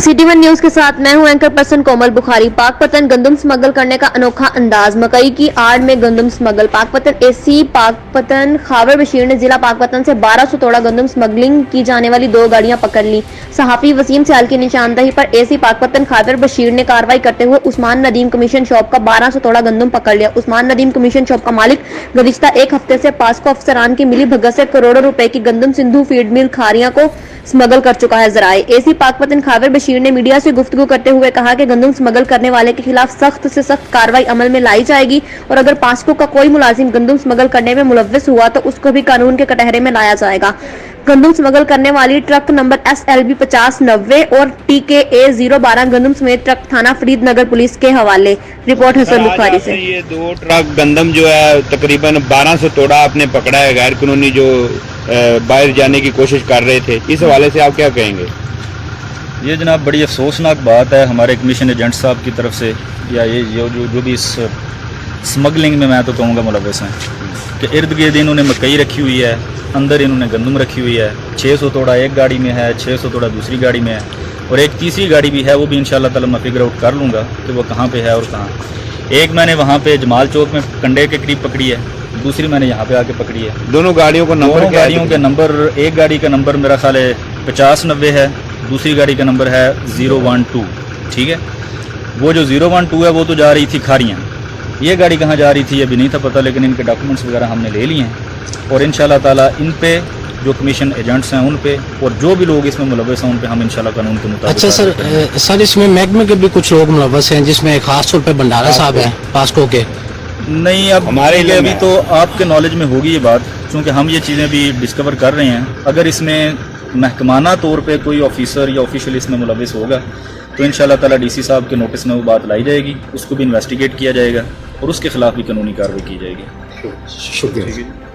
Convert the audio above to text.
City one news के साथ मैं हूं एंकर पर्सन कोमल बुखारी। पाकपतन गंदम स्मगल करने का अनोखा अंदाज, मकई की आड़ में गंदम स्मगल। पाकपतन एसी पाकपतन खावर बशीर ने जिला पाकपतन से 1200 तोड़ा गंदम स्मगलिंग की जाने वाली 2 गाड़ियां पकड़ ली। सहाफी वसीम सियाल की निशानदही पर एसी पाकपतन खावर बशीर ने कार्रवाई करते हुए उस्मान नदीम कमीशन शॉप का 1200 तोड़ा गंदम पकड़ लिया। उस्मान नदीम कमीशन शॉप का मालिक गुज़िश्ता एक हफ्ते से पास्को अफसरान की मिली भगत से करोड़ों रुपए की गंदम सिंधु फीड मिल खारियां को स्मगल कर चुका है। जराए एसी पाकपतन खावर बशीर ने मीडिया से गुफ्तगू करते हुए कहा कि गंदम स्मगल करने वाले के खिलाफ सख्त से सख्त कार्रवाई अमल में लाई जाएगी और अगर पास्को का कोई मुलाजिम गंदम स्मगल करने में मुलव्विस हुआ तो उसको भी कानून के कटहरे में लाया जाएगा। गंदम स्मगल करने वाली ट्रक नंबर SLB 5090 और TKA 012 गंदम समेत ट्रक थाना फरीद नगर पुलिस के हवाले। रिपोर्ट हसन बुखारी से। ये 2 ट्रक गंदम जो है तकरीबन 1200 तोड़ा आपने पकड़ा है, गैर कानूनी जो बाहर जाने की कोशिश कर रहे थे, इस हवाले से आप क्या कहेंगे? ये जनाब बड़ी अफसोसनाक बात है हमारे कमीशन एजेंट साहब की तरफ से, या ये जो भी इस स्मगलिंग में मैं तो कहूँगा मुलव्वस हैं कि इर्द गिर्द इन्होंने मकई रखी हुई है, अंदर इन्होंने गंदम रखी हुई है। 600 तोड़ा एक गाड़ी में है, 600 तोड़ा दूसरी गाड़ी में है और एक तीसरी गाड़ी भी है, वो भी इंशाल्लाह ताला मैं फिगर आउट कर लूँगा कि वो कहाँ पे है और कहाँ। एक मैंने वहाँ पे जमाल चौक में कंडे के करीब पकड़ी है, दूसरी मैंने यहाँ पे आके पकड़ी है। दोनों गाड़ियों को नंबर दोनों गाड़ियों के नंबर, एक गाड़ी का नंबर मेरा ख्याल है 5090 है, दूसरी गाड़ी का नंबर है 012। ठीक है, वो जो 012 है वो तो जा रही थी खारियाँ, ये गाड़ी कहाँ जा रही थी अभी नहीं था पता, लेकिन इनके डॉक्यूमेंट्स वगैरह हमने ले लिए हैं और इंशाल्लाह ताला इन पे जो कमीशन एजेंट्स हैं उन पे और जो भी लोग इसमें मुलव्वस हैं उन पे हम इंशाल्लाह कानून के मुताबिक। अच्छा सर इसमें महकमे के भी कुछ लोग मुलव्वस हैं, जिसमें खास तौर पे भंडारा साहब हैं पास्को के। नहीं, अब हमारे लिए अभी तो आपके नॉलेज में होगी ये बात, क्योंकि हम ये चीज़ें भी डिस्कवर कर रहे हैं। अगर इसमें महकमाना तौर पे कोई ऑफिसर या ऑफिशियल इसमें मुलव्वस होगा तो इंशाल्लाह ताला DC साहब के नोटिस में वो बात लाई जाएगी, उसको भी इन्वेस्टिगेट किया जाएगा और उसके खिलाफ भी कानूनी कार्रवाई की जाएगी। शुक्रिया।